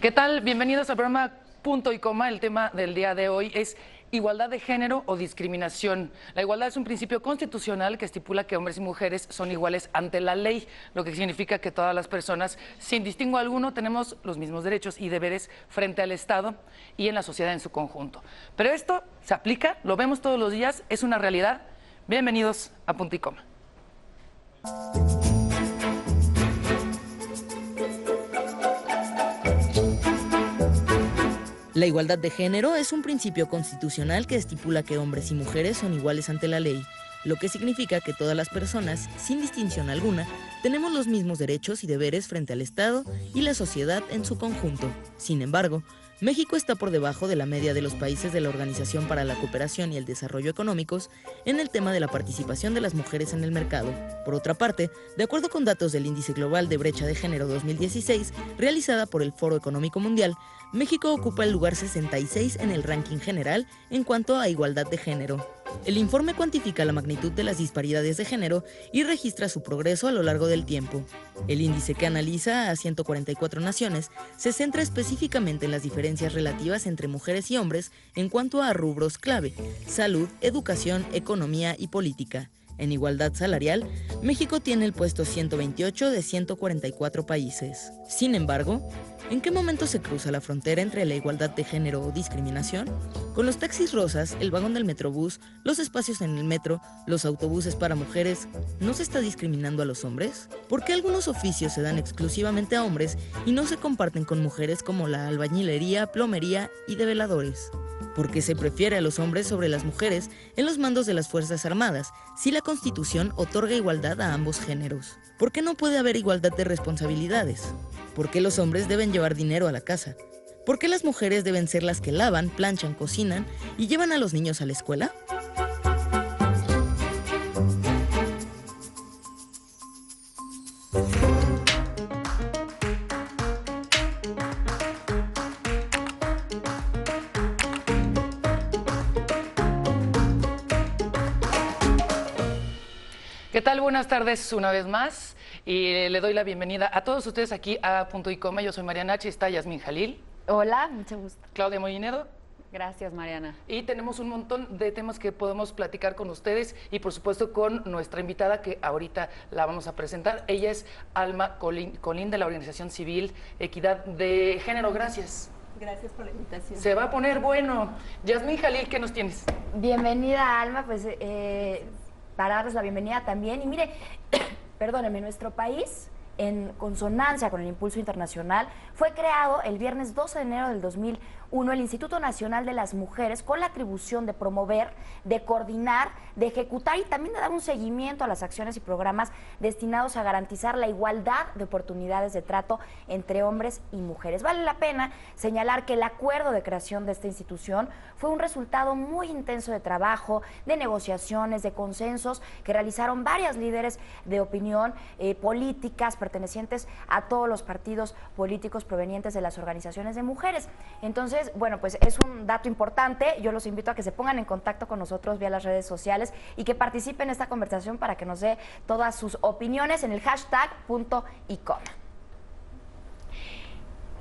¿Qué tal? Bienvenidos al programa Punto y Coma. El tema del día de hoy es igualdad de género o discriminación. La igualdad es un principio constitucional que estipula que hombres y mujeres son iguales ante la ley, lo que significa que todas las personas, sin distingo alguno, tenemos los mismos derechos y deberes frente al Estado y en la sociedad en su conjunto. Pero esto se aplica, lo vemos todos los días, es una realidad. Bienvenidos a Punto y Coma. La igualdad de género es un principio constitucional que estipula que hombres y mujeres son iguales ante la ley, lo que significa que todas las personas, sin distinción alguna, tenemos los mismos derechos y deberes frente al Estado y la sociedad en su conjunto. Sin embargo, México está por debajo de la media de los países de la Organización para la Cooperación y el Desarrollo Económicos en el tema de la participación de las mujeres en el mercado. Por otra parte, de acuerdo con datos del Índice Global de Brecha de Género 2016, realizada por el Foro Económico Mundial, México ocupa el lugar 66 en el ranking general en cuanto a igualdad de género. El informe cuantifica la magnitud de las disparidades de género y registra su progreso a lo largo del tiempo. El índice, que analiza a 144 naciones, se centra específicamente en las diferencias relativas entre mujeres y hombres en cuanto a rubros clave: salud, educación, economía y política. En igualdad salarial, México tiene el puesto 128 de 144 países. Sin embargo, ¿en qué momento se cruza la frontera entre la igualdad de género o discriminación? Con los taxis rosas, el vagón del metrobús, los espacios en el metro, los autobuses para mujeres, ¿no se está discriminando a los hombres? ¿Por qué algunos oficios se dan exclusivamente a hombres y no se comparten con mujeres, como la albañilería, plomería y de veladores? ¿Por qué se prefiere a los hombres sobre las mujeres en los mandos de las Fuerzas Armadas, si la Constitución otorga igualdad a ambos géneros? ¿Por qué no puede haber igualdad de responsabilidades? ¿Por qué los hombres deben llevar dinero a la casa? ¿Por qué las mujeres deben ser las que lavan, planchan, cocinan y llevan a los niños a la escuela? ¿Qué tal? Buenas tardes una vez más y le doy la bienvenida a todos ustedes aquí a Punto y Coma. Yo soy Mariana H. y está Yasmín Jalil. Hola, mucho gusto. Claudia Mollinedo. Gracias, Mariana. Y tenemos un montón de temas que podemos platicar con ustedes y por supuesto con nuestra invitada, que ahorita la vamos a presentar. Ella es Alma Colín, de la Organización Civil Equidad de Género. Gracias. Gracias por la invitación. Se va a poner bueno. Yasmín Jalil, ¿qué nos tienes? Bienvenida, Alma, pues para darles la bienvenida también. Y mire, perdónenme, nuestro país, en consonancia con el impulso internacional, fue creado el viernes 12 de enero del 2001 el Instituto Nacional de las Mujeres, con la atribución de promover, de coordinar, de ejecutar y también de dar un seguimiento a las acciones y programas destinados a garantizar la igualdad de oportunidades de trato entre hombres y mujeres. Vale la pena señalar que el acuerdo de creación de esta institución fue un resultado muy intenso de trabajo, de negociaciones, de consensos que realizaron varias líderes de opinión políticas pertenecientes a todos los partidos políticos provenientes de las organizaciones de mujeres. Entonces, bueno, pues es un dato importante. Yo los invito a que se pongan en contacto con nosotros vía las redes sociales y que participen en esta conversación para que nos dé todas sus opiniones en el hashtag Punto y Coma.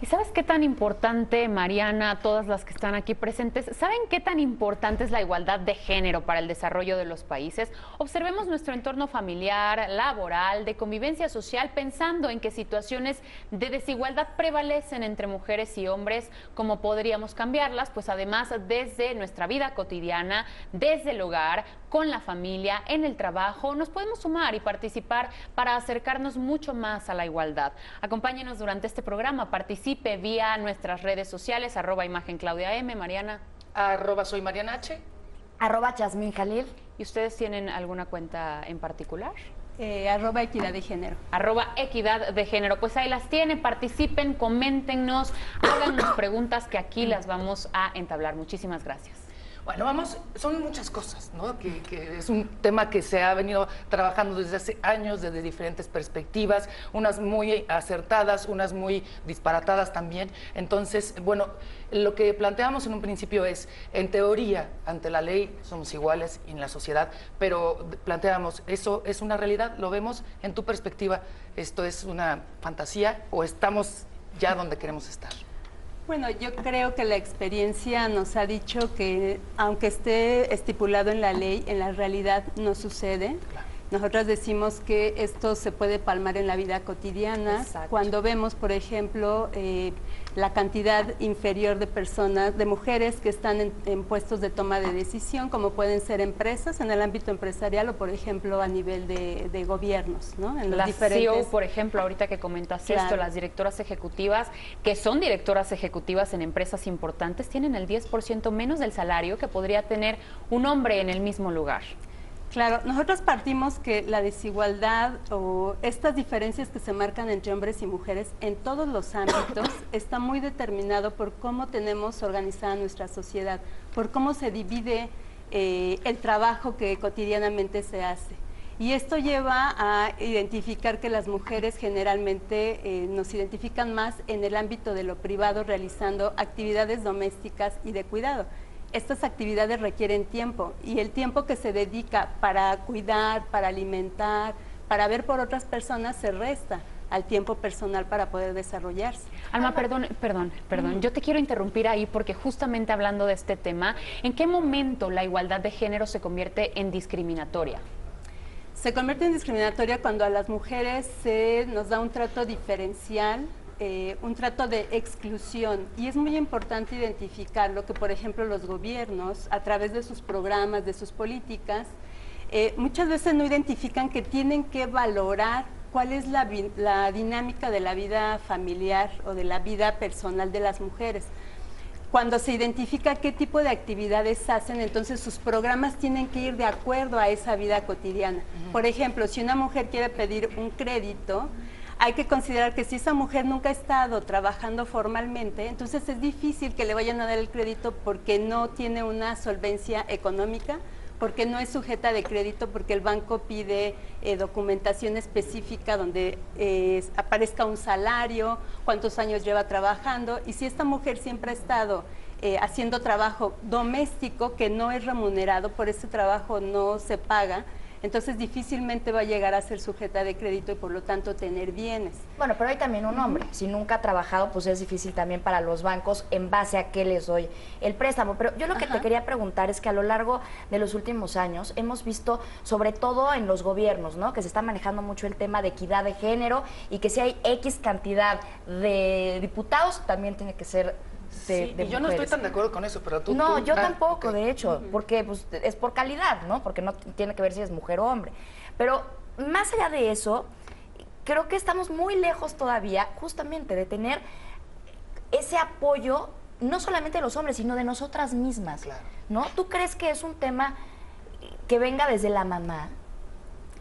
¿Y sabes qué tan importante, Mariana, todas las que están aquí presentes, saben qué tan importante es la igualdad de género para el desarrollo de los países? Observemos nuestro entorno familiar, laboral, de convivencia social, pensando en qué situaciones de desigualdad prevalecen entre mujeres y hombres, cómo podríamos cambiarlas, pues además desde nuestra vida cotidiana, desde el hogar, con la familia, en el trabajo, nos podemos sumar y participar para acercarnos mucho más a la igualdad. Acompáñenos durante este programa, participe vía nuestras redes sociales, @imagenclaudiam, Mariana. @soy Mariana H. @Yasmín Jalil. ¿Y ustedes tienen alguna cuenta en particular? @equidad de género. @equidad de género. Pues ahí las tienen, participen, coméntenos, háganos preguntas que aquí las vamos a entablar. Muchísimas gracias. Bueno, vamos, son muchas cosas, ¿no? Que es un tema que se ha venido trabajando desde hace años, desde diferentes perspectivas, unas muy acertadas, unas muy disparatadas también. Entonces, bueno, lo que planteamos en un principio es, en teoría, ante la ley somos iguales en la sociedad, pero planteamos, ¿eso es una realidad? ¿Lo vemos en tu perspectiva? ¿Esto es una fantasía o estamos ya donde queremos estar? Bueno, yo creo que la experiencia nos ha dicho que aunque esté estipulado en la ley, en la realidad no sucede. Nosotras decimos que esto se puede palmar en la vida cotidiana. Exacto. Cuando vemos, por ejemplo, la cantidad inferior de personas, de mujeres que están en puestos de toma de decisión, como pueden ser empresas en el ámbito empresarial o, por ejemplo, a nivel de gobiernos, ¿no? En los Las diferentes... CEO, por ejemplo, ahorita que comentas esto, las directoras ejecutivas, que son directoras ejecutivas en empresas importantes, tienen el 10% menos del salario que podría tener un hombre en el mismo lugar. Claro, nosotros partimos que la desigualdad o estas diferencias que se marcan entre hombres y mujeres en todos los ámbitos está muy determinado por cómo tenemos organizada nuestra sociedad, por cómo se divide el trabajo que cotidianamente se hace. Y esto lleva a identificar que las mujeres generalmente nos identifican más en el ámbito de lo privado, realizando actividades domésticas y de cuidado. Estas actividades requieren tiempo y el tiempo que se dedica para cuidar, para alimentar, para ver por otras personas se resta al tiempo personal para poder desarrollarse. Alma, perdón, yo te quiero interrumpir ahí porque justamente hablando de este tema, ¿en qué momento la igualdad de género se convierte en discriminatoria? Se convierte en discriminatoria cuando a las mujeres se nos da un trato diferencial, un trato de exclusión, y es muy importante identificarlo que, por ejemplo, los gobiernos, a través de sus programas, de sus políticas, muchas veces no identifican que tienen que valorar cuál es la dinámica de la vida familiar o de la vida personal de las mujeres. Cuando se identifica qué tipo de actividades hacen, entonces sus programas tienen que ir de acuerdo a esa vida cotidiana. Por ejemplo, si una mujer quiere pedir un crédito, hay que considerar que si esa mujer nunca ha estado trabajando formalmente, entonces es difícil que le vayan a dar el crédito porque no tiene una solvencia económica, porque no es sujeta de crédito, porque el banco pide documentación específica donde aparezca un salario, cuántos años lleva trabajando, y si esta mujer siempre ha estado haciendo trabajo doméstico que no es remunerado, por ese trabajo no se paga, entonces difícilmente va a llegar a ser sujeta de crédito y por lo tanto tener bienes. Bueno, pero hay también un hombre. Si nunca ha trabajado, pues es difícil también para los bancos en base a qué les doy el préstamo. Pero yo lo que te quería preguntar es que a lo largo de los últimos años hemos visto, sobre todo en los gobiernos, ¿no?, que se está manejando mucho el tema de equidad de género y que si hay X cantidad de diputados, también tiene que ser de yo no estoy tan de acuerdo con eso, pero tú... No, yo tampoco, de hecho, porque pues, es por calidad, ¿no? Porque no tiene que ver si es mujer o hombre. Pero más allá de eso, creo que estamos muy lejos todavía justamente de tener ese apoyo, no solamente de los hombres, sino de nosotras mismas, Claro. ¿no? ¿Tú crees que es un tema que venga desde la mamá?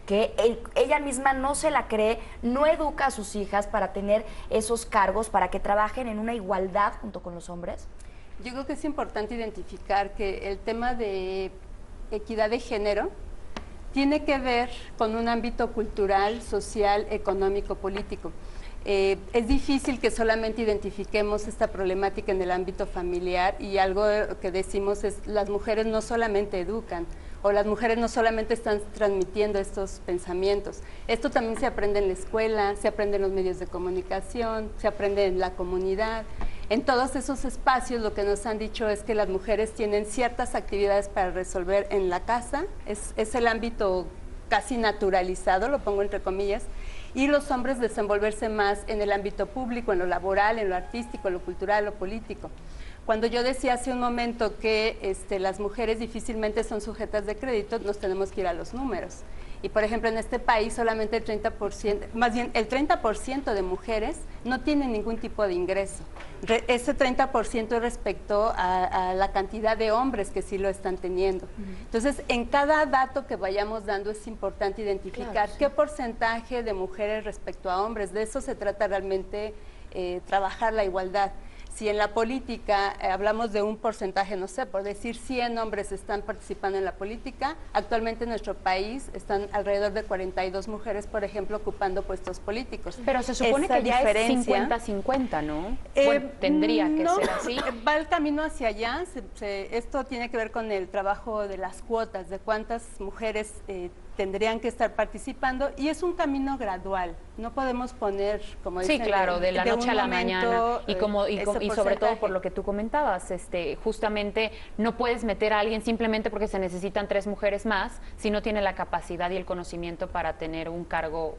Que ella misma no se la cree, no educa a sus hijas para tener esos cargos, para que trabajen en una igualdad junto con los hombres. Yo creo que es importante identificar que el tema de equidad de género tiene que ver con un ámbito cultural, social, económico, político. Es difícil que solamente identifiquemos esta problemática en el ámbito familiar, y algo que decimos es las mujeres no solamente educan, o las mujeres no solamente están transmitiendo estos pensamientos. Esto también se aprende en la escuela, se aprende en los medios de comunicación, se aprende en la comunidad. En todos esos espacios lo que nos han dicho es que las mujeres tienen ciertas actividades para resolver en la casa, es el ámbito casi naturalizado, lo pongo entre comillas, y los hombres desenvolverse más en el ámbito público, en lo laboral, en lo artístico, en lo cultural, lo político. Cuando yo decía hace un momento que las mujeres difícilmente son sujetas de crédito, nos tenemos que ir a los números. Y por ejemplo, en este país solamente el 30%, más bien el 30% de mujeres no tienen ningún tipo de ingreso. Ese 30% es respecto a la cantidad de hombres que sí lo están teniendo. Entonces, en cada dato que vayamos dando es importante identificar qué porcentaje de mujeres respecto a hombres. De eso se trata realmente trabajar la igualdad. Si en la política hablamos de un porcentaje, no sé, por decir 100 hombres están participando en la política, actualmente en nuestro país están alrededor de 42 mujeres, por ejemplo, ocupando puestos políticos. Pero se supone que ya es 50-50, ¿no? Bueno, tendría que ser así. Va el camino hacia allá. Esto tiene que ver con el trabajo de las cuotas, de cuántas mujeres tendrían que estar participando, y es un camino gradual. No podemos poner, como dicen, sí, claro, de la noche a la mañana. Y y sobre todo por lo que tú comentabas, justamente no puedes meter a alguien simplemente porque se necesitan 3 mujeres más si no tiene la capacidad y el conocimiento para tener un cargo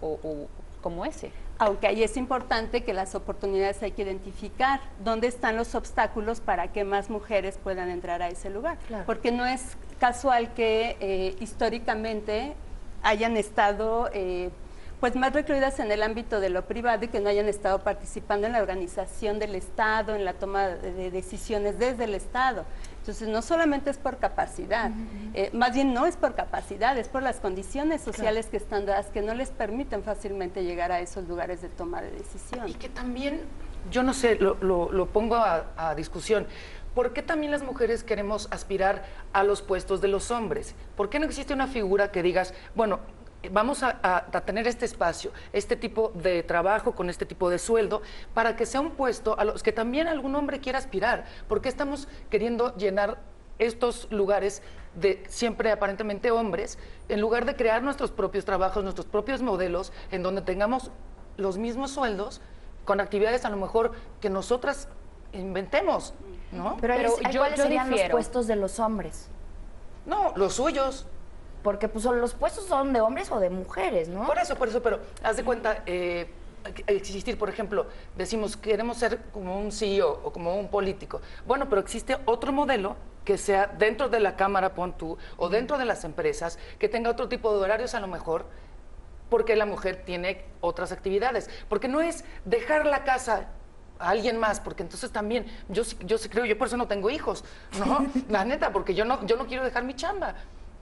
como ese. Aunque ahí es importante que las oportunidades hay que identificar dónde están los obstáculos para que más mujeres puedan entrar a ese lugar. Claro. Porque no es casual que históricamente hayan estado pues más recluidas en el ámbito de lo privado y que no hayan estado participando en la organización del Estado, en la toma de decisiones desde el Estado. Entonces, no solamente es por capacidad, más bien no es por capacidad, es por las condiciones sociales que están dadas, que no les permiten fácilmente llegar a esos lugares de toma de decisión. Y que también, yo no sé, lo pongo a discusión. ¿Por qué también las mujeres queremos aspirar a los puestos de los hombres? ¿Por qué no existe una figura que digas, bueno, vamos a tener este espacio, este tipo de trabajo con este tipo de sueldo, para que sea un puesto a los que también algún hombre quiera aspirar? ¿Por qué estamos queriendo llenar estos lugares de siempre aparentemente hombres, en lugar de crear nuestros propios trabajos, nuestros propios modelos, en donde tengamos los mismos sueldos, con actividades a lo mejor que nosotras inventemos, ¿no? Pero ¿cuáles serían los difiero. puestos de los hombres? No, los suyos. Porque pues los puestos son de hombres o de mujeres, ¿no? Por eso, pero haz de cuenta, existir, por ejemplo, decimos queremos ser como un CEO o como un político. Bueno, pero existe otro modelo que sea dentro de la Cámara, pon tú, o dentro de las empresas, que tenga otro tipo de horarios a lo mejor, porque la mujer tiene otras actividades. Porque no es dejar la casa a alguien más, porque entonces también, yo sí creo, yo por eso no tengo hijos, ¿no? La neta, porque yo no quiero dejar mi chamba.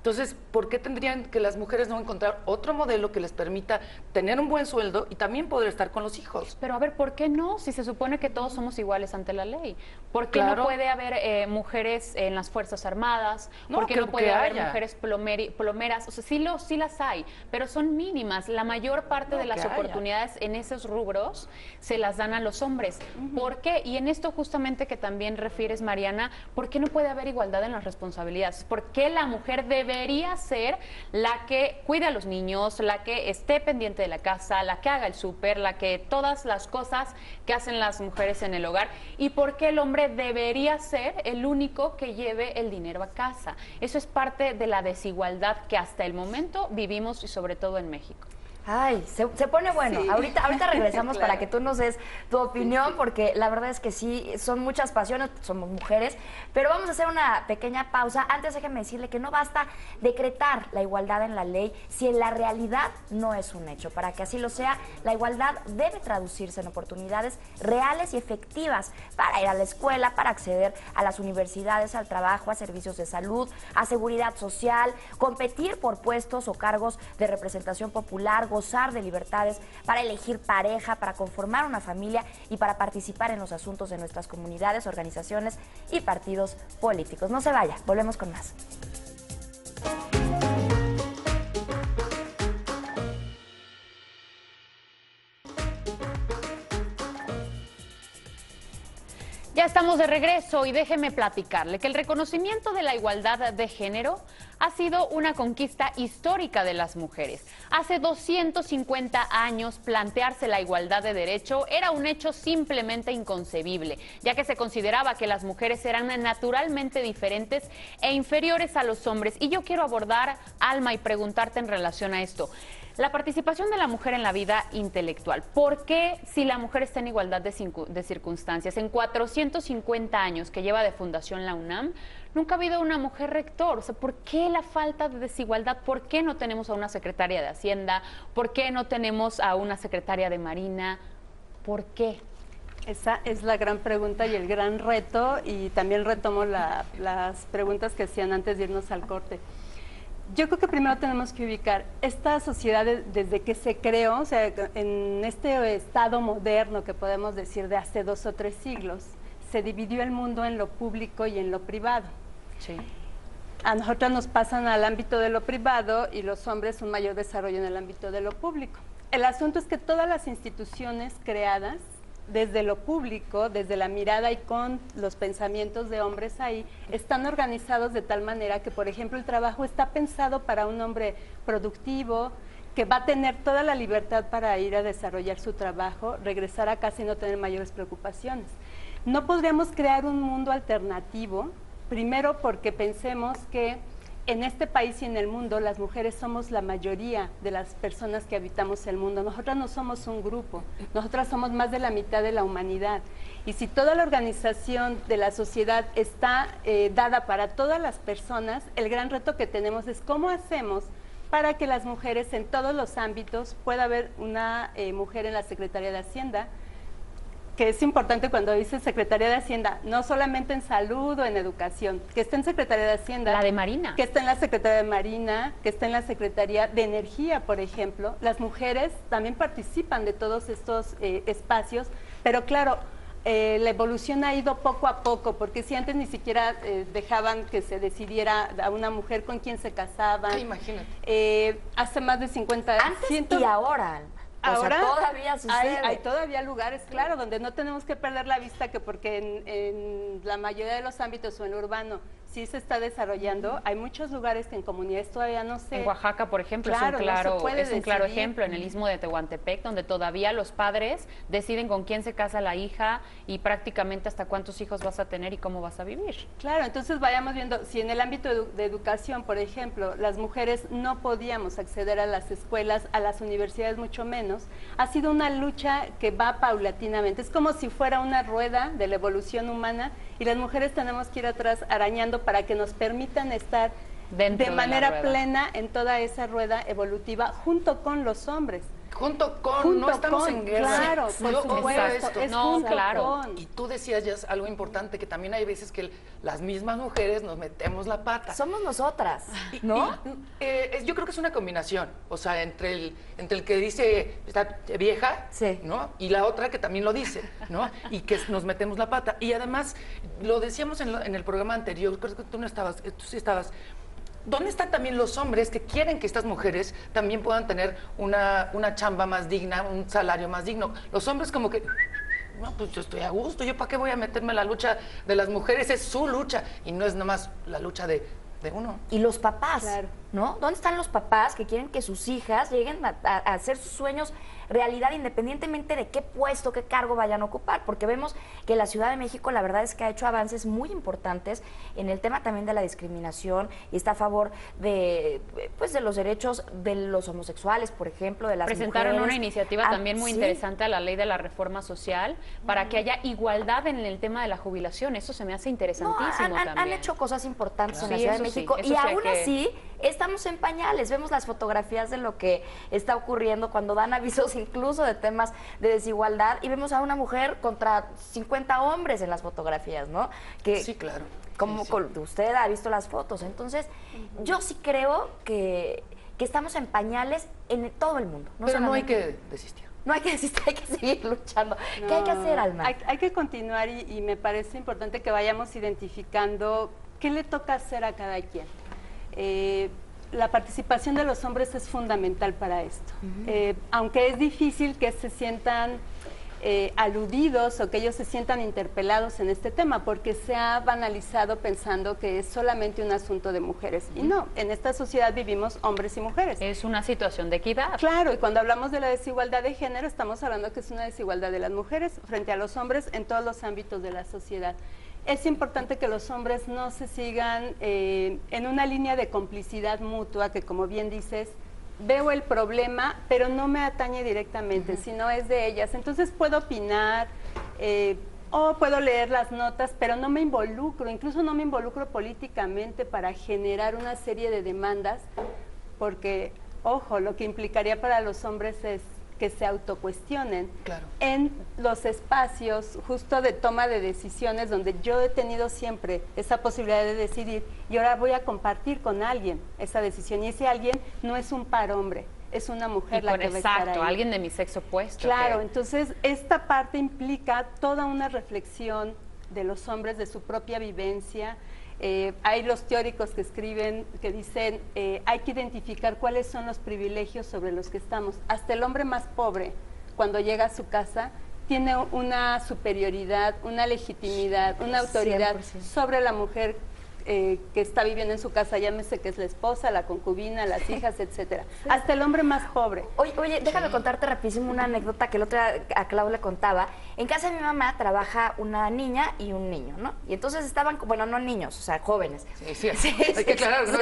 Entonces, ¿por qué tendrían que las mujeres no encontrar otro modelo que les permita tener un buen sueldo y también poder estar con los hijos? Pero a ver, ¿por qué no? Si se supone que todos somos iguales ante la ley. ¿Por qué Claro. no puede haber mujeres en las Fuerzas Armadas? No, ¿Por qué creo no puede que haber haya. mujeres plomeras? O sea, sí las hay, pero son mínimas. La mayor parte No, de las que haya. oportunidades en esos rubros se las dan a los hombres. ¿Por qué? Y en esto justamente que también refieres, Mariana, ¿por qué no puede haber igualdad en las responsabilidades? ¿Por qué la mujer debería ser la que cuide a los niños, la que esté pendiente de la casa, la que haga el súper, la que todas las cosas que hacen las mujeres en el hogar? ¿Y por qué el hombre debería ser el único que lleve el dinero a casa? Eso es parte de la desigualdad que hasta el momento vivimos y sobre todo en México. Ay, se pone bueno. Sí. Ahorita regresamos Claro. para que tú nos des tu opinión, porque la verdad es que sí, son muchas pasiones, somos mujeres, pero vamos a hacer una pequeña pausa. Antes déjenme decirle que no basta decretar la igualdad en la ley si en la realidad no es un hecho. Para que así lo sea, la igualdad debe traducirse en oportunidades reales y efectivas para ir a la escuela, para acceder a las universidades, al trabajo, a servicios de salud, a seguridad social, competir por puestos o cargos de representación popular, gozar de libertades, para elegir pareja, para conformar una familia y para participar en los asuntos de nuestras comunidades, organizaciones y partidos políticos. No se vaya, volvemos con más. Ya estamos de regreso y déjeme platicarle que el reconocimiento de la igualdad de género ha sido una conquista histórica de las mujeres. Hace 250 años plantearse la igualdad de derecho era un hecho simplemente inconcebible, ya que se consideraba que las mujeres eran naturalmente diferentes e inferiores a los hombres. Y yo quiero abordar, Alma, y preguntarte en relación a esto. La participación de la mujer en la vida intelectual. ¿Por qué, si la mujer está en igualdad de circunstancias, en 450 años que lleva de fundación la UNAM, nunca ha habido una mujer rector? O sea, ¿por qué la falta de desigualdad? ¿Por qué no tenemos a una secretaria de Hacienda? ¿Por qué no tenemos a una secretaria de Marina? ¿Por qué? Esa es la gran pregunta y el gran reto, y también retomo las preguntas que hacían antes de irnos al corte. Yo creo que primero tenemos que ubicar esta sociedad desde que se creó, o sea, en este estado moderno que podemos decir de hace 2 o 3 siglos, se dividió el mundo en lo público y en lo privado. Sí. A nosotros nos pasan al ámbito de lo privado y los hombres un mayor desarrollo en el ámbito de lo público. El asunto es que todas las instituciones creadas desde lo público, desde la mirada y con los pensamientos de hombres ahí, están organizados de tal manera que, por ejemplo, el trabajo está pensado para un hombre productivo, que va a tener toda la libertad para ir a desarrollar su trabajo, regresar a casa y no tener mayores preocupaciones. No podríamos crear un mundo alternativo, primero porque pensemos que en este país y en el mundo las mujeres somos la mayoría de las personas que habitamos el mundo. Nosotras no somos un grupo, nosotras somos más de la mitad de la humanidad. Y si toda la organización de la sociedad está dada para todas las personas, el gran reto que tenemos es cómo hacemos para que las mujeres en todos los ámbitos pueda haber una mujer en la Secretaría de Hacienda, que es importante cuando dice Secretaría de Hacienda, no solamente en salud o en educación, que esté en Secretaría de Hacienda. La de Marina. Que esté en la Secretaría de Marina, que esté en la Secretaría de Energía, por ejemplo. Las mujeres también participan de todos estos espacios, pero claro, la evolución ha ido poco a poco, porque si antes ni siquiera dejaban que se decidiera a una mujer con quién se casaban. Imagínate. Hace más de 50 años. Antes y ahora. Ahora todavía sucede. hay todavía lugares, claro, donde no tenemos que perder la vista que porque en la mayoría de los ámbitos o en lo urbano sí se está desarrollando, hay muchos lugares que en comunidades todavía no se... En Oaxaca, por ejemplo, claro, es un claro ejemplo, en el Istmo de Tehuantepec, donde todavía los padres deciden con quién se casa la hija y prácticamente hasta cuántos hijos vas a tener y cómo vas a vivir. Claro, entonces vayamos viendo, si en el ámbito de educación, por ejemplo, las mujeres no podíamos acceder a las escuelas, a las universidades mucho menos, ha sido una lucha que va paulatinamente, es como si fuera una rueda de la evolución humana y las mujeres tenemos que ir atrás arañando para que nos permitan estar dentro de manera rueda plena en toda esa rueda evolutiva junto con los hombres. Junto con, no estamos en guerra. Claro, por Yo supuesto, odio esto. es No, junto claro. con. Y tú decías ya algo importante, que también hay veces que las mismas mujeres nos metemos la pata. Somos nosotras, ¿no? Yo creo que es una combinación, o sea, entre el que dice está vieja, Sí. ¿no? Y la otra que también lo dice, ¿no? Y que nos metemos la pata. Y además, lo decíamos en el programa anterior, creo que tú no estabas, tú sí estabas. ¿Dónde están también los hombres que quieren que estas mujeres también puedan tener una chamba más digna, un salario más digno? Los hombres como que, no, pues yo estoy a gusto, ¿yo para qué voy a meterme en la lucha de las mujeres? Es su lucha y no es nomás la lucha de uno. Y los papás, Claro. ¿no? ¿Dónde están los papás que quieren que sus hijas lleguen a hacer sus sueños realidad independientemente de qué puesto, qué cargo vayan a ocupar? Porque vemos que la Ciudad de México la verdad es que ha hecho avances muy importantes en el tema también de la discriminación y está a favor de, pues, de los derechos de los homosexuales, por ejemplo, de las Presentaron mujeres. una iniciativa también muy sí. interesante a la ley de la reforma social para que haya igualdad en el tema de la jubilación. Eso se me hace No, interesantísimo han también. hecho cosas importantes en la Sí, Ciudad de eso sí, México eso y sí hay aún que- así estamos en pañales. Vemos las fotografías de lo que está ocurriendo cuando dan avisos incluso de temas de desigualdad y vemos a una mujer contra 50 hombres en las fotografías, ¿no? Que, Sí, claro. como Sí, sí. usted ha visto las fotos. Entonces, yo sí creo que estamos en pañales en todo el mundo. Pero no hay solamente- que desistir. No hay que desistir, hay que seguir luchando. ¿Qué hay que hacer, Alma? Hay que continuar y me parece importante que vayamos identificando qué le toca hacer a cada quien. La participación de los hombres es fundamental para esto. Aunque es difícil que se sientan aludidos o que ellos se sientan interpelados en este tema, porque se ha banalizado pensando que es solamente un asunto de mujeres. Y no, en esta sociedad vivimos hombres y mujeres. Es una situación de equidad. Claro, y cuando hablamos de la desigualdad de género, estamos hablando que es una desigualdad de las mujeres frente a los hombres en todos los ámbitos de la sociedad. Es importante que los hombres no se sigan en una línea de complicidad mutua, que como bien dices, veo el problema, pero no me atañe directamente, sino es de ellas. Entonces puedo opinar o puedo leer las notas, pero no me involucro, incluso no me involucro políticamente para generar una serie de demandas, porque, ojo, lo que implicaría para los hombres es que se autocuestionen Claro. en los espacios justo de toma de decisiones donde yo he tenido siempre esa posibilidad de decidir y ahora voy a compartir con alguien esa decisión y ese alguien no es un par hombre, es una mujer Y la con que va a estar exacto, ahí. alguien de mi sexo opuesto. Claro, que- entonces esta parte implica toda una reflexión de los hombres, de su propia vivencia. Hay los teóricos que escriben, que dicen, hay que identificar cuáles son los privilegios sobre los que estamos. Hasta el hombre más pobre, cuando llega a su casa, tiene una superioridad, una legitimidad, una autoridad 100%. sobre la mujer que está viviendo en su casa, llámese que es la esposa, la concubina, las hijas, etcétera. Hasta el hombre más pobre. Oye, déjame contarte rapidísimo una anécdota que el otro día a Clau le contaba. En casa de mi mamá trabaja una niña y un niño, ¿no? Y entonces estaban, bueno, no niños, o sea, jóvenes. Sí, hay que aclarar, ¿no?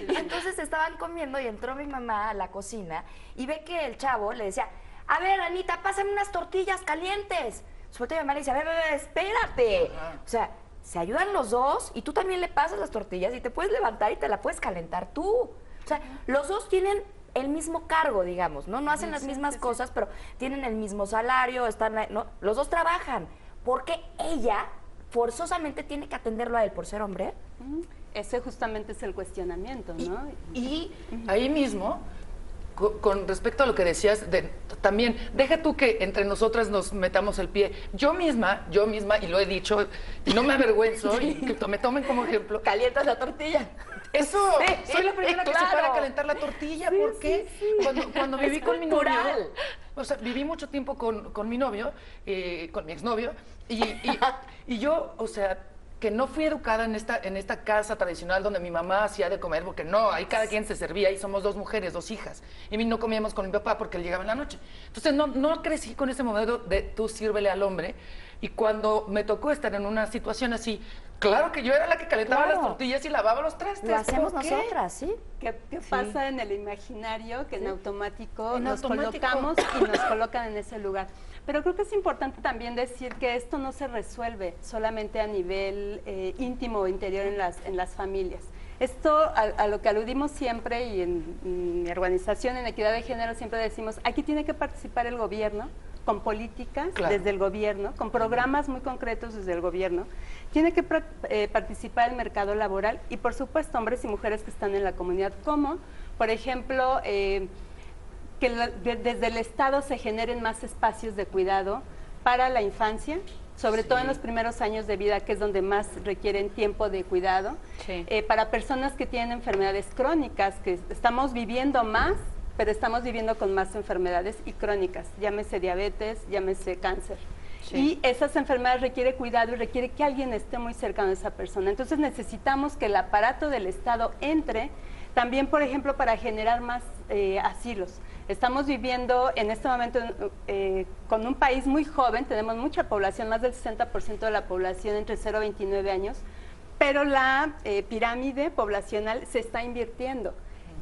Y entonces estaban comiendo y entró mi mamá a la cocina y ve que el chavo le decía, a ver, Anita, pásame unas tortillas calientes. Suelta mi mamá y le dice, a ver, espérate. O sea, se ayudan los dos y tú también le pasas las tortillas y te puedes levantar y te la puedes calentar tú. O sea, los dos tienen el mismo cargo, digamos, ¿no? No hacen las mismas cosas, pero tienen el mismo salario, ¿no? Los dos trabajan. Porque ella forzosamente tiene que atenderlo a él por ser hombre. Ese justamente es el cuestionamiento, ¿no? Y ahí mismo, con respecto a lo que decías, también, deja tú que entre nosotras nos metamos el pie. Yo misma, y lo he dicho, y no me avergüenzo, y que me tomen como ejemplo. Calientas la tortilla. Eso, soy la primera que se para a calentar la tortilla, porque cuando viví con mi novio, o sea, viví mucho tiempo con mi novio, con mi exnovio, y yo, o sea, que no fui educada en esta casa tradicional donde mi mamá hacía de comer, porque no, ahí cada quien se servía, y somos 2 mujeres, 2 hijas, y no comíamos con mi papá porque él llegaba en la noche. Entonces no crecí con ese modelo de tú sírvele al hombre, y cuando me tocó estar en una situación así, claro que yo era la que calentaba las tortillas y lavaba los trastes. Lo hacemos nosotras, ¿sí? ¿Qué pasa en el imaginario? Que en automático nos colocamos y nos colocan en ese lugar. Pero creo que es importante también decir que esto no se resuelve solamente a nivel íntimo o interior en las familias. Esto a lo que aludimos siempre, y en mi organización en Equidad de Género siempre decimos, aquí tiene que participar el gobierno, con políticas desde el gobierno, con programas muy concretos desde el gobierno. Tiene que participar el mercado laboral y, por supuesto, hombres y mujeres que están en la comunidad, como, por ejemplo, que desde el Estado se generen más espacios de cuidado para la infancia, sobre todo en los primeros años de vida, que es donde más requieren tiempo de cuidado, para personas que tienen enfermedades crónicas, que estamos viviendo más, pero estamos viviendo con más enfermedades y crónicas, llámese diabetes, llámese cáncer. Y esas enfermedades requieren cuidado y requiere que alguien esté muy cercano a esa persona. Entonces necesitamos que el aparato del Estado entre, también, por ejemplo, para generar más asilos. Estamos viviendo en este momento con un país muy joven, tenemos mucha población, más del 60% de la población entre 0 y 29 años, pero la pirámide poblacional se está invirtiendo.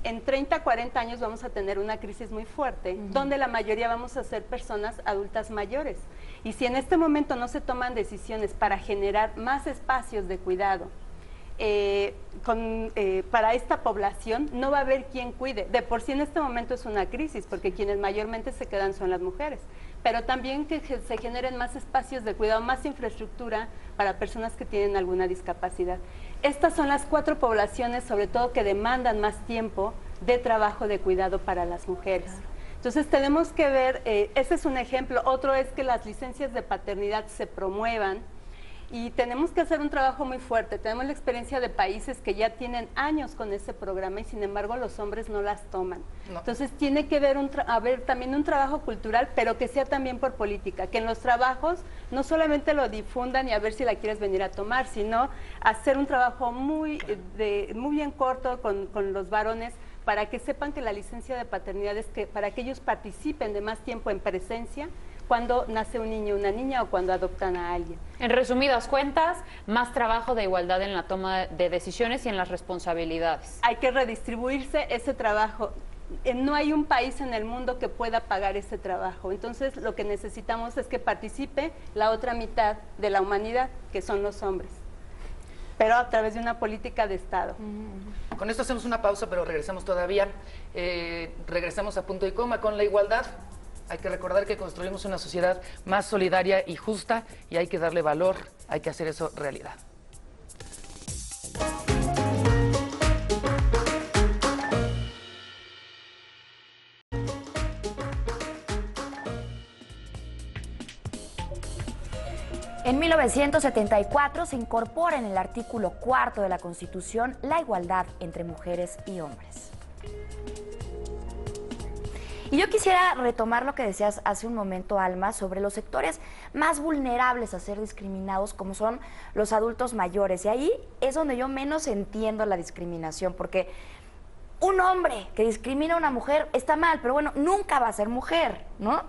En 30, 40 años vamos a tener una crisis muy fuerte, donde la mayoría vamos a ser personas adultas mayores. Y si en este momento no se toman decisiones para generar más espacios de cuidado para esta población, no va a haber quien cuide. De por sí en este momento es una crisis, porque quienes mayormente se quedan son las mujeres. Pero también que se generen más espacios de cuidado, más infraestructura para personas que tienen alguna discapacidad. Estas son las 4 poblaciones, sobre todo, que demandan más tiempo de trabajo de cuidado para las mujeres. Entonces tenemos que ver, ese es un ejemplo. Otro es que las licencias de paternidad se promuevan, y tenemos que hacer un trabajo muy fuerte. Tenemos la experiencia de países que ya tienen años con ese programa y sin embargo los hombres no las toman. Entonces tiene que haber también un trabajo cultural, pero que sea también por política, que en los trabajos no solamente lo difundan y a ver si la quieres venir a tomar, sino hacer un trabajo muy bien corto con los varones, para que sepan que la licencia de paternidad es para que ellos participen de más tiempo en presencia cuando nace un niño o una niña, o cuando adoptan a alguien. En resumidas cuentas, más trabajo de igualdad en la toma de decisiones y en las responsabilidades. Hay que redistribuirse ese trabajo. No hay un país en el mundo que pueda pagar ese trabajo. Entonces, lo que necesitamos es que participe la otra mitad de la humanidad, que son los hombres, pero a través de una política de Estado. Con esto hacemos una pausa, pero regresamos todavía. Regresamos a Punto y Coma con la igualdad. Hay que recordar que construimos una sociedad más solidaria y justa, y hay que darle valor, hay que hacer eso realidad. En 1974 se incorpora en el artículo 4 de la Constitución la igualdad entre mujeres y hombres. Y yo quisiera retomar lo que decías hace un momento, Alma, sobre los sectores más vulnerables a ser discriminados, como son los adultos mayores. Y ahí es donde yo menos entiendo la discriminación, porque un hombre que discrimina a una mujer está mal, pero bueno, nunca va a ser mujer, ¿no?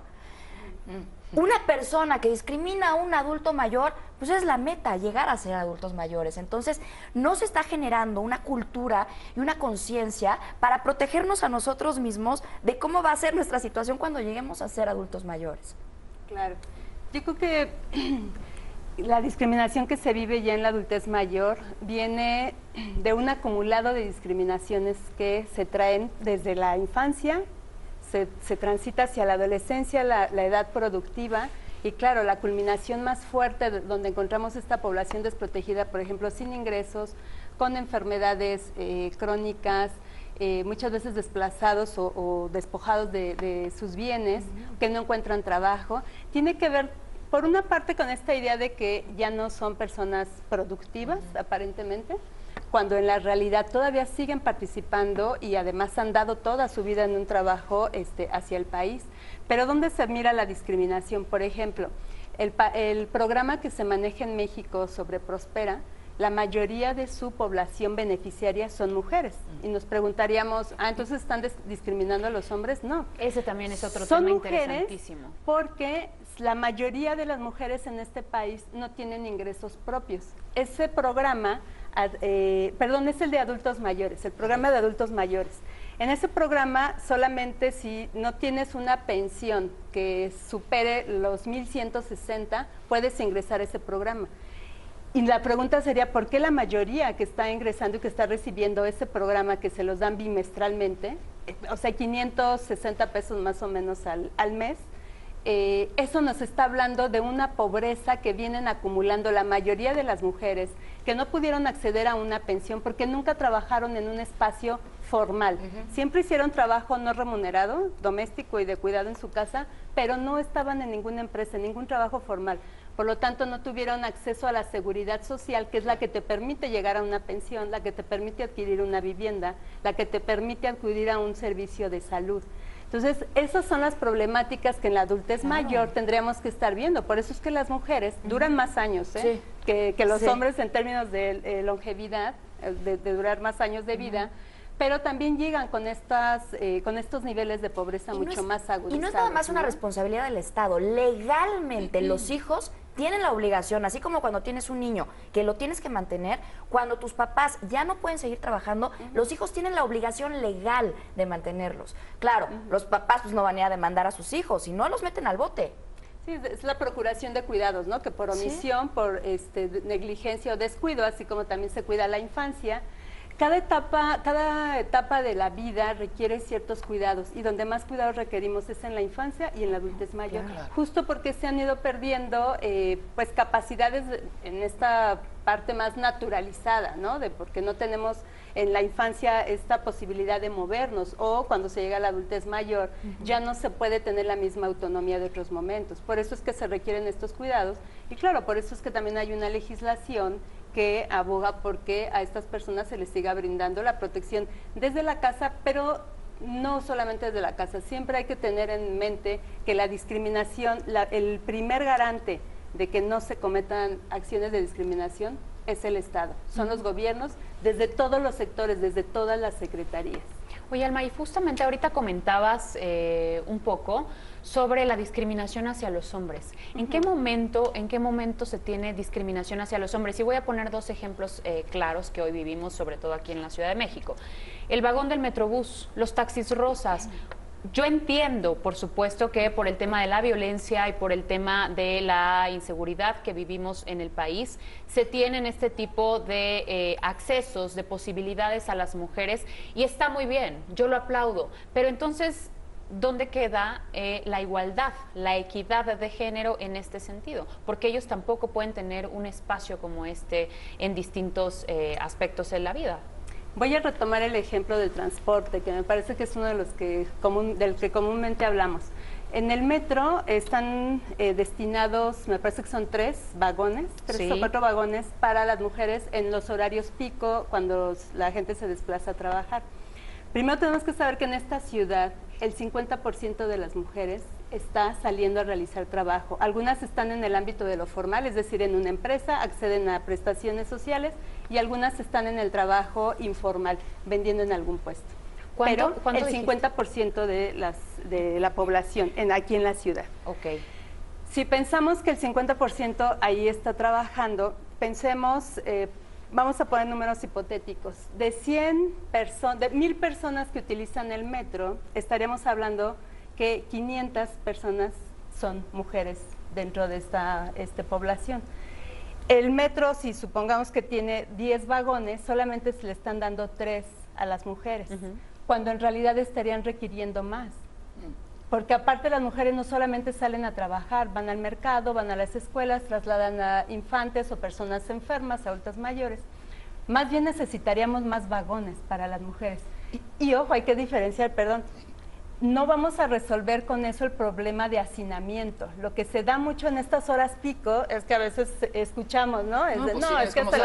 Una persona que discrimina a un adulto mayor, pues es la meta, llegar a ser adultos mayores. Entonces, no se está generando una cultura y una conciencia para protegernos a nosotros mismos de cómo va a ser nuestra situación cuando lleguemos a ser adultos mayores. Claro. Yo creo que la discriminación que se vive ya en la adultez mayor viene de un acumulado de discriminaciones que se traen desde la infancia, se transita hacia la adolescencia, la edad productiva, y claro, la culminación más fuerte donde encontramos esta población desprotegida, por ejemplo, sin ingresos, con enfermedades crónicas, muchas veces desplazados o despojados de sus bienes, que no encuentran trabajo, tiene que ver por una parte con esta idea de que ya no son personas productivas, aparentemente, cuando en la realidad todavía siguen participando y además han dado toda su vida en un trabajo hacia el país. Pero ¿dónde se mira la discriminación? Por ejemplo, el programa que se maneja en México sobre Prospera, la mayoría de su población beneficiaria son mujeres. Y nos preguntaríamos, ¿entonces están discriminando a los hombres? No. Ese también es otro son tema mujeres interesantísimo. Porque la mayoría de las mujeres en este país no tienen ingresos propios. Ese programa, es el de adultos mayores, el programa de adultos mayores. En ese programa solamente si no tienes una pensión que supere los 1,160, puedes ingresar a ese programa. Y la pregunta sería, ¿por qué la mayoría que está ingresando y que está recibiendo ese programa que se los dan bimestralmente, o sea, 560 pesos más o menos al mes, eso nos está hablando de una pobreza que vienen acumulando la mayoría de las mujeres que no pudieron acceder a una pensión porque nunca trabajaron en un espacio formal. Siempre hicieron trabajo no remunerado, doméstico y de cuidado en su casa, pero no estaban en ninguna empresa, en ningún trabajo formal. Por lo tanto, no tuvieron acceso a la seguridad social, que es la que te permite llegar a una pensión, la que te permite adquirir una vivienda, la que te permite acudir a un servicio de salud. Entonces, esas son las problemáticas que en la adultez mayor tendríamos que estar viendo. Por eso es que las mujeres duran más años que los hombres en términos de longevidad, de durar más años de vida, pero también llegan con estos niveles de pobreza mucho más agudizados. Y no es nada más una responsabilidad del Estado. Legalmente los hijos tienen la obligación, así como cuando tienes un niño que lo tienes que mantener, cuando tus papás ya no pueden seguir trabajando, los hijos tienen la obligación legal de mantenerlos. Claro, los papás pues no van a ir a demandar a sus hijos, si no los meten al bote. Sí, es la procuración de cuidados, ¿no? Que por omisión, por negligencia o descuido, así como también se cuida la infancia, cada etapa de la vida requiere ciertos cuidados y donde más cuidados requerimos es en la infancia y en la adultez mayor, justo porque se han ido perdiendo pues capacidades en esta parte más naturalizada, ¿no? Porque no tenemos en la infancia esta posibilidad de movernos o cuando se llega a la adultez mayor ya no se puede tener la misma autonomía de otros momentos. Por eso es que se requieren estos cuidados y claro, por eso es que también hay una legislación que aboga porque a estas personas se les siga brindando la protección desde la casa, pero no solamente desde la casa. Siempre hay que tener en mente que la discriminación, el primer garante de que no se cometan acciones de discriminación es el Estado. Son los gobiernos desde todos los sectores, desde todas las secretarías. Oye, Alma, y justamente ahorita comentabas un poco sobre la discriminación hacia los hombres. ¿En qué momento se tiene discriminación hacia los hombres? Y voy a poner dos ejemplos claros que hoy vivimos, sobre todo aquí en la Ciudad de México. El vagón del Metrobús, los taxis rosas. Yo entiendo, por supuesto, que por el tema de la violencia y por el tema de la inseguridad que vivimos en el país, se tienen este tipo de accesos, de posibilidades a las mujeres, y está muy bien, yo lo aplaudo. Pero entonces, ¿dónde queda la igualdad, la equidad de género en este sentido? Porque ellos tampoco pueden tener un espacio como este en distintos aspectos de la vida. Voy a retomar el ejemplo del transporte, que me parece que es uno de los del que comúnmente hablamos. En el metro están destinados, me parece que son 3 vagones, 3 o 4 vagones para las mujeres en los horarios pico, cuando la gente se desplaza a trabajar. Primero tenemos que saber que en esta ciudad el 50% de las mujeres está saliendo a realizar trabajo. Algunas están en el ámbito de lo formal, es decir, en una empresa, acceden a prestaciones sociales, y algunas están en el trabajo informal, vendiendo en algún puesto. Pero el 50% de la población aquí en la ciudad. Ok. Si pensamos que el 50% ahí está trabajando, pensemos, vamos a poner números hipotéticos, de 1.000 personas que utilizan el metro, estaríamos hablando que 500 personas son mujeres dentro de esta población. El metro, si supongamos que tiene 10 vagones, solamente se le están dando 3 a las mujeres, cuando en realidad estarían requiriendo más. Porque aparte las mujeres no solamente salen a trabajar, van al mercado, van a las escuelas, trasladan a infantes o personas enfermas, adultas mayores. Más bien necesitaríamos más vagones para las mujeres. Y ojo, hay que diferenciar, perdón, no vamos a resolver con eso el problema de hacinamiento. Lo que se da mucho en estas horas pico es que a veces escuchamos, ¿no? Es que hasta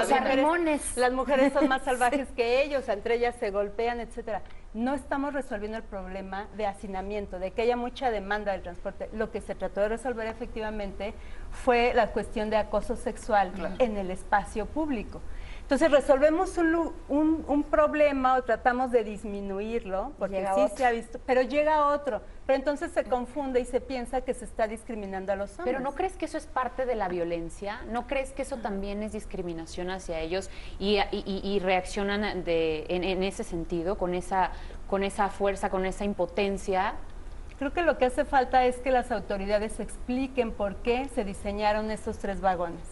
las mujeres son más salvajes que ellos, entre ellas se golpean, etcétera. No estamos resolviendo el problema de hacinamiento, de que haya mucha demanda del transporte. Lo que se trató de resolver efectivamente fue la cuestión de acoso sexual en el espacio público. Entonces resolvemos un problema o tratamos de disminuirlo, porque llega sí otro. se ha visto, pero llega otro. Pero entonces se confunde y se piensa que se está discriminando a los hombres. Pero ¿no crees que eso es parte de la violencia? ¿No crees que eso también es discriminación hacia ellos y reaccionan en ese sentido, con esa fuerza, con esa impotencia? Creo que lo que hace falta es que las autoridades expliquen por qué se diseñaron estos 3 vagones.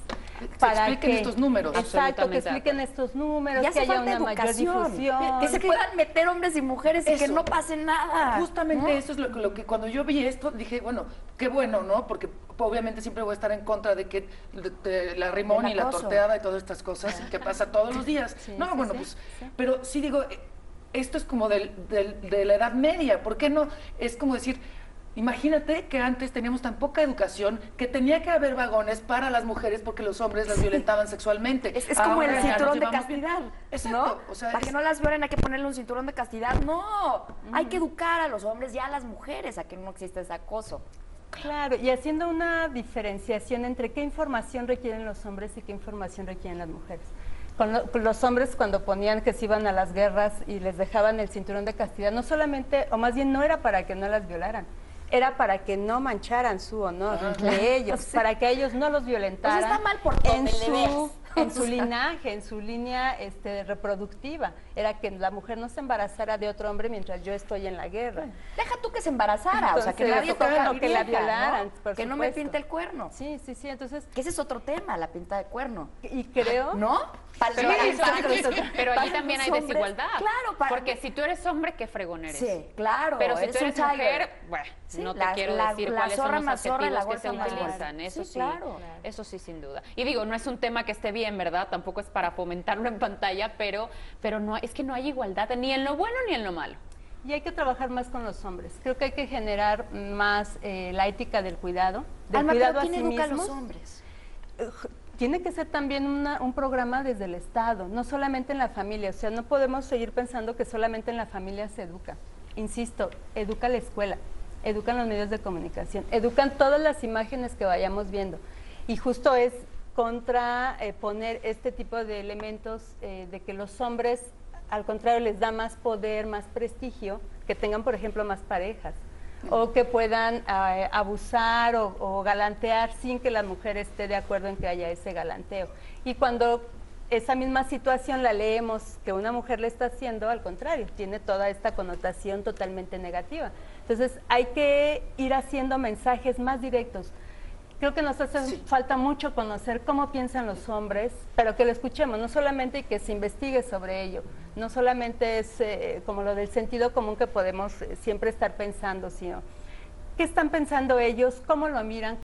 Para expliquen estos números. Exacto, que expliquen estos números, que haya una mayor difusión. Que se puedan meter hombres y mujeres y que no pase nada. Justamente eso es lo que cuando yo vi esto dije, bueno, qué bueno, ¿no? Porque obviamente siempre voy a estar en contra de que de la rimón y la torteada y todas estas cosas que pasa todos los días. Pero sí digo, esto es como de la Edad Media, ¿por qué no? Es como decir, imagínate que antes teníamos tan poca educación que tenía que haber vagones para las mujeres porque los hombres las violentaban sexualmente. Es como el cinturón de castidad, Exacto, ¿no? o sea, para que no las violen hay que ponerle un cinturón de castidad. No, hay que educar a los hombres y a las mujeres a que no exista ese acoso. Claro, y haciendo una diferenciación entre qué información requieren los hombres y qué información requieren las mujeres. Con los hombres, cuando ponían que se iban a las guerras y les dejaban el cinturón de castidad, no solamente, o más bien no era para que no las violaran, era para que no mancharan su honor de ellos, para que ellos no los violentaran. Pues está mal por donde le veas. En su linaje, en su línea reproductiva. Era que la mujer no se embarazara de otro hombre mientras yo estoy en la guerra. Deja tú que se embarazara, Entonces, o sea, que nadie tocara o que la violaran, por que no me supuesto. pinte el cuerno. Sí, entonces... Que ese es otro tema, la pinta de cuerno. Y creo... ¿No? Pero allí también hay desigualdad. Claro, porque si tú eres hombre, qué fregón eres. Sí, claro. Pero si tú eres un mujer, bueno, sí, no te quiero decir cuáles son los adjetivos que se más utilizan. Eso sí, sí, claro. Eso sí, sin duda. Y digo, no es un tema que esté bien, ¿verdad? Tampoco es para fomentarlo en pantalla, pero no, es que no hay igualdad ni en lo bueno ni en lo malo. Y hay que trabajar más con los hombres. Creo que hay que generar más la ética del cuidado, cuidado ¿quién a sí educa a mismos. los hombres? Tiene que ser también un programa desde el Estado, no solamente en la familia. O sea, no podemos seguir pensando que solamente en la familia se educa. Insisto, educa la escuela, educan los medios de comunicación, educan todas las imágenes que vayamos viendo. Y justo es contra poner este tipo de elementos de que los hombres, al contrario, les da más poder, más prestigio, que tengan, por ejemplo, más parejas, o que puedan abusar o galantear sin que la mujer esté de acuerdo en que haya ese galanteo. Y cuando esa misma situación la leemos que una mujer le está haciendo, al contrario, tiene toda esta connotación totalmente negativa. Entonces, hay que ir haciendo mensajes más directos. Creo que nos hace falta mucho conocer cómo piensan los hombres, pero que lo escuchemos, no solamente y que se investigue sobre ello, no solamente es como lo del sentido común que podemos siempre estar pensando, sino qué están pensando ellos, cómo lo miran,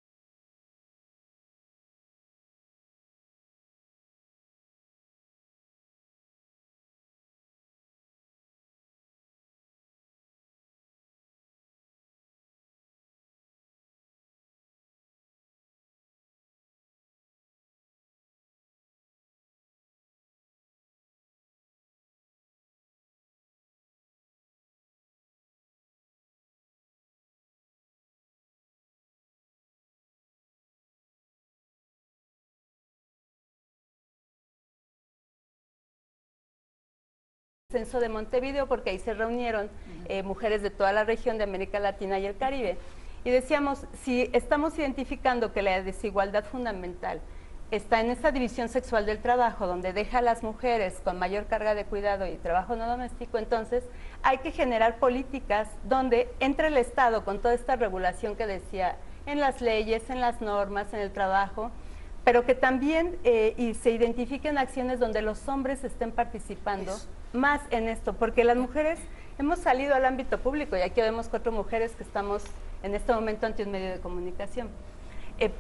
Censo de Montevideo, porque ahí se reunieron mujeres de toda la región de América Latina y el Caribe. Y decíamos, si estamos identificando que la desigualdad fundamental está en esta división sexual del trabajo, donde deja a las mujeres con mayor carga de cuidado y trabajo no doméstico, entonces hay que generar políticas donde entre el Estado, con toda esta regulación que decía, en las leyes, en las normas, en el trabajo, pero que también y se identifiquen acciones donde los hombres estén participando más en esto, porque las mujeres hemos salido al ámbito público y aquí vemos 4 mujeres que estamos en este momento ante un medio de comunicación.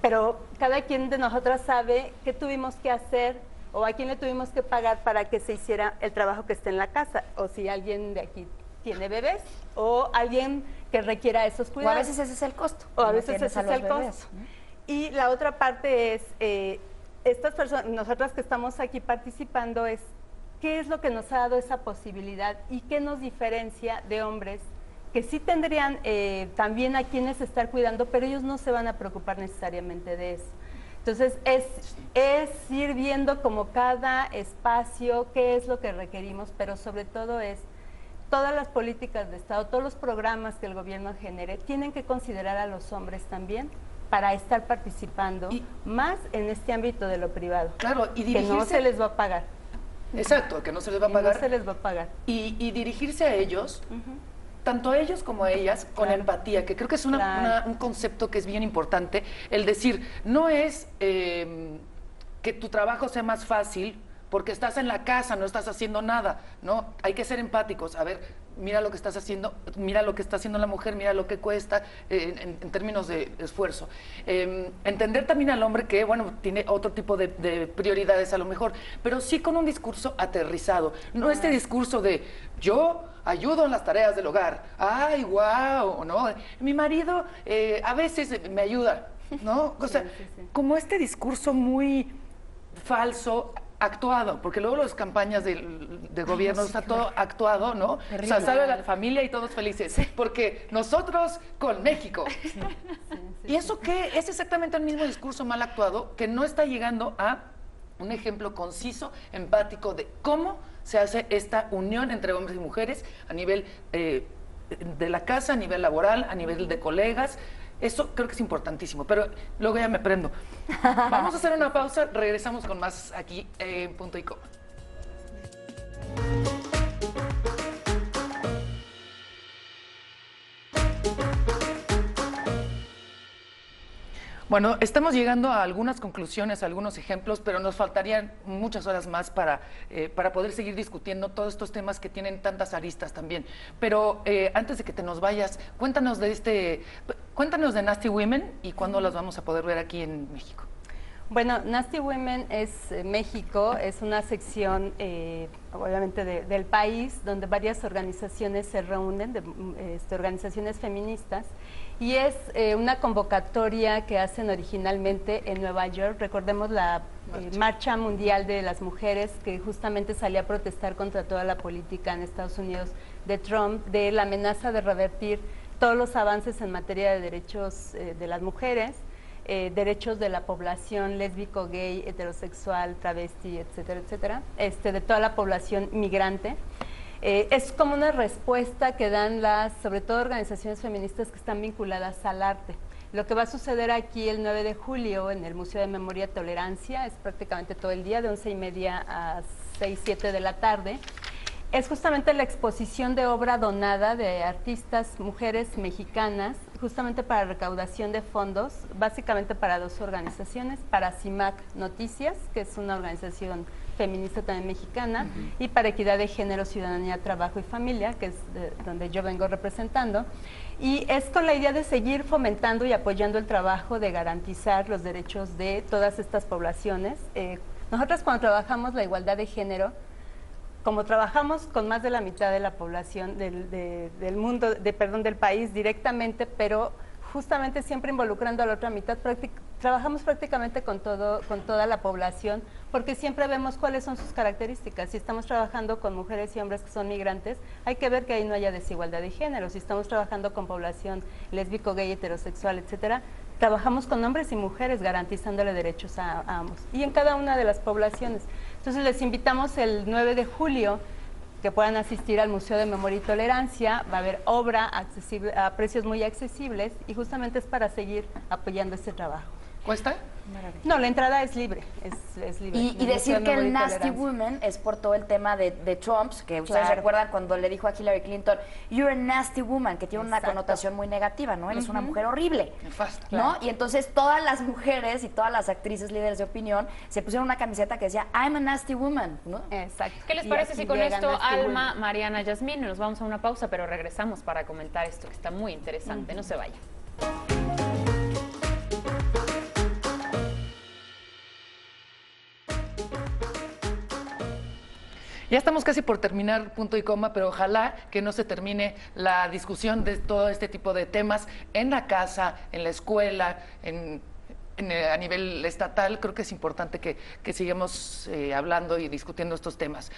Pero cada quien de nosotras sabe qué tuvimos que hacer o a quién le tuvimos que pagar para que se hiciera el trabajo que esté en la casa, o si alguien de aquí tiene bebés o alguien que requiera esos cuidados. O a veces ese es el costo. O a veces ese es el costo. Y la otra parte es, estas personas, nosotras que estamos aquí participando, es qué es lo que nos ha dado esa posibilidad y qué nos diferencia de hombres que sí tendrían también a quienes estar cuidando, pero ellos no se van a preocupar necesariamente de eso. Entonces, es ir viendo como cada espacio, qué es lo que requerimos, pero sobre todo es todas las políticas de Estado, todos los programas que el gobierno genere, tienen que considerar a los hombres también para estar participando más en este ámbito de lo privado. Claro, y dirigirse... Que no se les va a pagar. Exacto, que no se les va a pagar. No se les va a pagar. Y dirigirse a ellos, tanto a ellos como a ellas, con empatía, que creo que es un concepto que es bien importante. El decir, no es que tu trabajo sea más fácil porque estás en la casa, no estás haciendo nada, ¿no? Hay que ser empáticos. A ver, mira lo que estás haciendo, mira lo que está haciendo la mujer, mira lo que cuesta en términos de esfuerzo. Entender también al hombre que, bueno, tiene otro tipo de prioridades a lo mejor, pero sí con un discurso aterrizado. No este discurso de yo ayudo en las tareas del hogar, ay, wow, ¿no? Mi marido a veces me ayuda, ¿no? O sea, como este discurso muy falso, actuado, porque luego las campañas de gobierno está todo actuado, ¿no? Terrible. O sea, sale la familia y todos felices, porque nosotros con México. ¿Y eso qué? Es exactamente el mismo discurso mal actuado que no está llegando a un ejemplo conciso, empático de cómo se hace esta unión entre hombres y mujeres a nivel de la casa, a nivel laboral, a nivel de colegas. Eso creo que es importantísimo, pero luego ya me prendo. Vamos a hacer una pausa, regresamos con más aquí en Punto y Coma. Bueno, estamos llegando a algunas conclusiones, a algunos ejemplos, pero nos faltarían muchas horas más para poder seguir discutiendo todos estos temas que tienen tantas aristas también. Pero antes de que te nos vayas, cuéntanos de Nasty Women y cuándo las vamos a poder ver aquí en México. Bueno, Nasty Women es México, es una sección obviamente del país donde varias organizaciones se reúnen, organizaciones feministas, y es una convocatoria que hacen originalmente en Nueva York. Recordemos la Marcha Mundial de las Mujeres, que justamente salía a protestar contra toda la política en Estados Unidos de Trump, de la amenaza de revertir todos los avances en materia de derechos de las mujeres, derechos de la población lésbico, gay, heterosexual, travesti, etcétera, etcétera, de toda la población migrante. Es como una respuesta que dan sobre todo organizaciones feministas que están vinculadas al arte. Lo que va a suceder aquí el 9 de julio en el Museo de Memoria y Tolerancia, es prácticamente todo el día, de 11:30 a 6, 7 de la tarde, es justamente la exposición de obra donada de artistas, mujeres mexicanas, justamente para recaudación de fondos, básicamente para 2 organizaciones, para CIMAC Noticias, que es una organización feminista también mexicana, y para Equidad de Género, Ciudadanía, Trabajo y Familia, que es donde yo vengo representando, y es con la idea de seguir fomentando y apoyando el trabajo de garantizar los derechos de todas estas poblaciones. Nosotras cuando trabajamos la igualdad de género, como trabajamos con más de la mitad de la población del mundo, del país directamente, pero justamente siempre involucrando a la otra mitad, trabajamos prácticamente con toda la población, porque siempre vemos cuáles son sus características. Si estamos trabajando con mujeres y hombres que son migrantes, hay que ver que ahí no haya desigualdad de género. Si estamos trabajando con población lésbico, gay, heterosexual, etcétera, trabajamos con hombres y mujeres garantizándole derechos a ambos, y en cada una de las poblaciones. Entonces les invitamos el 9 de julio que puedan asistir al Museo de Memoria y Tolerancia. Va a haber obra accesible, a precios muy accesibles, y justamente es para seguir apoyando este trabajo. ¿Cuesta? No, la entrada es libre, es libre. Y decir que el Nasty Woman es por todo el tema de Trump, que ustedes recuerdan cuando le dijo a Hillary Clinton, "You're a nasty woman", que tiene una connotación muy negativa, ¿no? Eres una mujer horrible, Nefasta. ¿no? Y entonces todas las mujeres y todas las actrices líderes de opinión se pusieron una camiseta que decía "I'm a nasty woman", ¿no? Exacto. ¿Qué les Y parece aquí si con llega esto, Nasty Alma, Woman. Mariana, Yasmín, nos vamos a una pausa, pero regresamos para comentar esto que está muy interesante? No se vaya. Ya estamos casi por terminar punto y coma, pero ojalá que no se termine la discusión de todo este tipo de temas en la casa, en la escuela, a nivel estatal. Creo que es importante que sigamos hablando y discutiendo estos temas.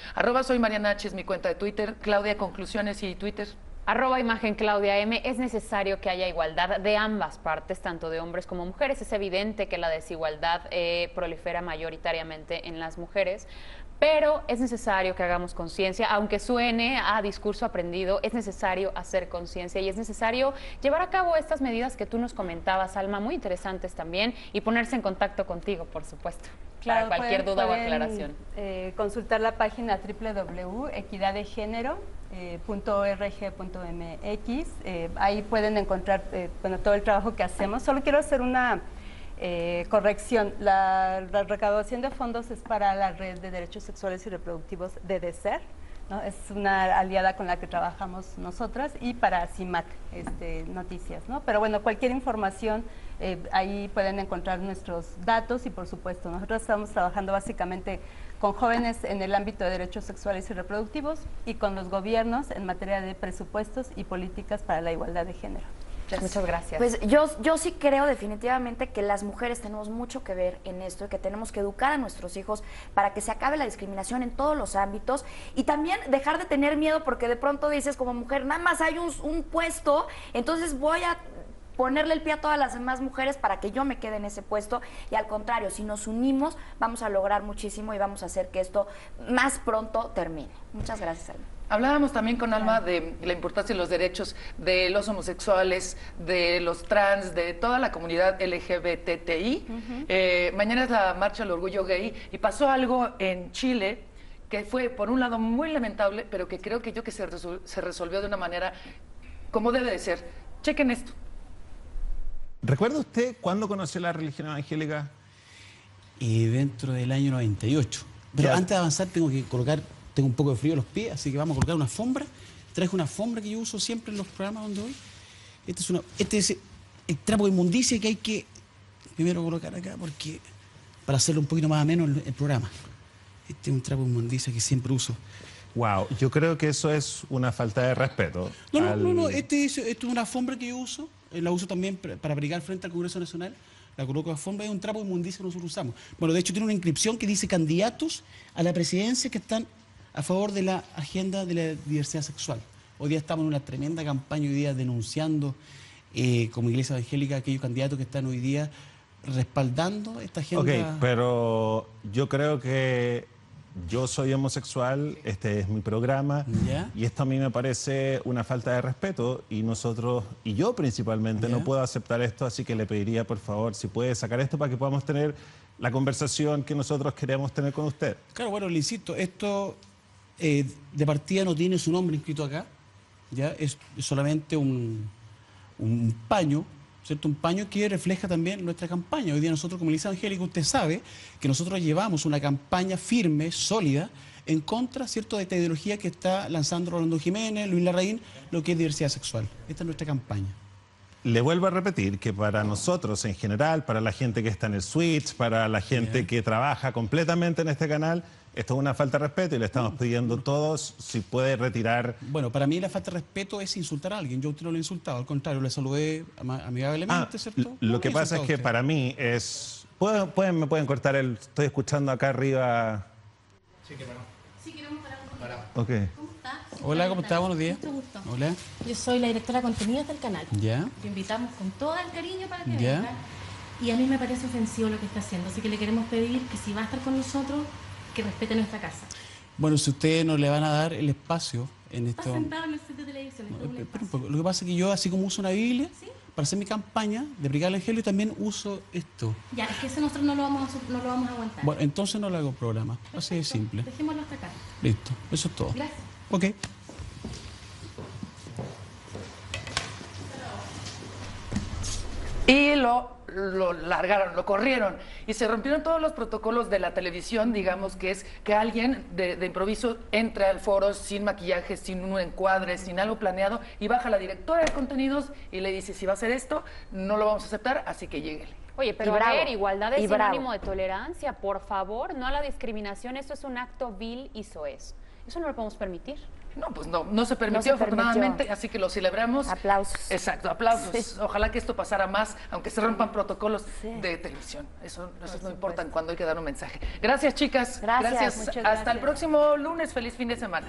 @soy Mariana H es mi cuenta de Twitter. Claudia, conclusiones y Twitter. @imagen Claudia M. Es necesario que haya igualdad de ambas partes, tanto de hombres como mujeres. Es evidente que la desigualdad prolifera mayoritariamente en las mujeres, pero es necesario que hagamos conciencia, aunque suene a discurso aprendido, es necesario hacer conciencia y es necesario llevar a cabo estas medidas que tú nos comentabas, Alma, muy interesantes también, y ponerse en contacto contigo, por supuesto, Claro, para cualquier duda o pueden, aclaración. Consultar la página www.equidadegénero.org.mx. Ahí pueden encontrar todo el trabajo que hacemos. Solo quiero hacer una corrección. La recaudación de fondos es para la Red de Derechos Sexuales y Reproductivos de DESER, ¿no? Es una aliada con la que trabajamos nosotras, y para CIMAC Noticias, ¿no? Pero bueno, cualquier información, ahí pueden encontrar nuestros datos, y por supuesto, nosotros estamos trabajando básicamente con jóvenes en el ámbito de derechos sexuales y reproductivos y con los gobiernos en materia de presupuestos y políticas para la igualdad de género. Muchas gracias. Pues yo sí creo definitivamente que las mujeres tenemos mucho que ver en esto y que tenemos que educar a nuestros hijos para que se acabe la discriminación en todos los ámbitos, y también dejar de tener miedo porque de pronto dices como mujer, nada más hay un puesto, entonces voy a ponerle el pie a todas las demás mujeres para que yo me quede en ese puesto, y al contrario, si nos unimos vamos a lograr muchísimo y vamos a hacer que esto más pronto termine. Muchas gracias, Alma. Hablábamos también con Alma de la importancia de los derechos de los homosexuales, de los trans, de toda la comunidad LGBTI. Mañana es la Marcha del Orgullo Gay, y pasó algo en Chile que fue, por un lado, muy lamentable, pero que creo que se resolvió de una manera como debe de ser. Chequen esto. ¿Recuerda usted cuándo conoció la religión evangélica? Dentro del año 98. Pero Ya. antes de avanzar tengo un poco de frío en los pies, así que vamos a colocar una alfombra. Traje una alfombra que yo uso siempre en los programas donde voy. Este es el trapo de inmundicia que hay que primero colocar acá, porque para hacerlo un poquito más ameno el programa. Este es un trapo de inmundicia que siempre uso. Wow, yo creo que eso es una falta de respeto. No, esto es una alfombra que yo uso, la uso también para abrigar frente al Congreso Nacional. La coloco de alfombra, es un trapo de inmundicia que nosotros usamos. Bueno, de hecho tiene una inscripción que dice candidatos a la presidencia que están a favor de la agenda de la diversidad sexual. Hoy día estamos en una tremenda campaña hoy día denunciando como Iglesia Evangélica aquellos candidatos que están hoy día respaldando esta agenda. Ok, pero yo creo que yo soy homosexual, este es mi programa, ¿Ya? y esto a mí me parece una falta de respeto, y nosotros, y yo principalmente, ¿Ya? no puedo aceptar esto, así que le pediría, por favor, si puede sacar esto para que podamos tener la conversación que nosotros queremos tener con usted. Claro, bueno, le insisto, esto de partida no tiene su nombre inscrito acá, ya es solamente un paño, ¿cierto? Un paño que refleja también nuestra campaña. Hoy día nosotros, como Iglesia Evangélica, usted sabe que nosotros llevamos una campaña firme, sólida, en contra, ¿cierto?, de esta ideología que está lanzando Rolando Jiménez, Luis Larraín, lo que es diversidad sexual. Esta es nuestra campaña. Le vuelvo a repetir que para nosotros en general, para la gente que está en el switch, para la gente que trabaja completamente en este canal, esto es una falta de respeto, y le estamos pidiendo a todos si puede retirar. Bueno, para mí la falta de respeto es insultar a alguien. Yo a usted no lo he insultado, al contrario, le saludé amigablemente, ¿cierto? Lo No que lo he pasa es insultado a que usted. para mí es... ¿Me pueden cortar el...? Estoy escuchando acá arriba... Sí, queremos parar. Ok. ¿Cómo estás? Hola, ¿cómo está? Buenos días. Mucho gusto. Hola. Yo soy la directora de contenidos del canal. ¿Ya? Te invitamos con todo el cariño para que Ya. venga. Y a mí me parece ofensivo lo que está haciendo, así que le queremos pedir que si va a estar con nosotros, que respete nuestra casa. Bueno, si ustedes no le van a dar el espacio en Está esto... sentado en el set de televisión. esto es un Espera un espacio. poco. Lo que pasa es que yo, así como uso una Biblia, ¿Sí? para hacer mi campaña de predicar el Evangelio, también uso esto. Ya, es que eso nosotros no lo vamos a aguantar. Bueno, entonces no le hago programa. Así de Perfecto. simple. Dejémoslo hasta acá. Listo. Eso es todo. Gracias. Ok. Y lo largaron, lo corrieron y se rompieron todos los protocolos de la televisión, digamos, que es que alguien de improviso entre al foro sin maquillaje, sin un encuadre, sin algo planeado y baja la directora de contenidos y le dice, si va a hacer esto, no lo vamos a aceptar, así que lléguele. Oye, pero Y bravo. a ver, igualdad es Y bravo. sinónimo de tolerancia, por favor, no a la discriminación, esto es un acto vil y soez. Eso no lo podemos permitir. No, pues no se permitió, No se permitió. afortunadamente, así que lo celebramos. Aplausos. Exacto, aplausos. Sí. Ojalá que esto pasara más, aunque se rompan protocolos Sí. de televisión. Eso no importa cuando hay que dar un mensaje. Gracias, chicas. Gracias, muchas Hasta gracias. el próximo lunes. Feliz fin de semana.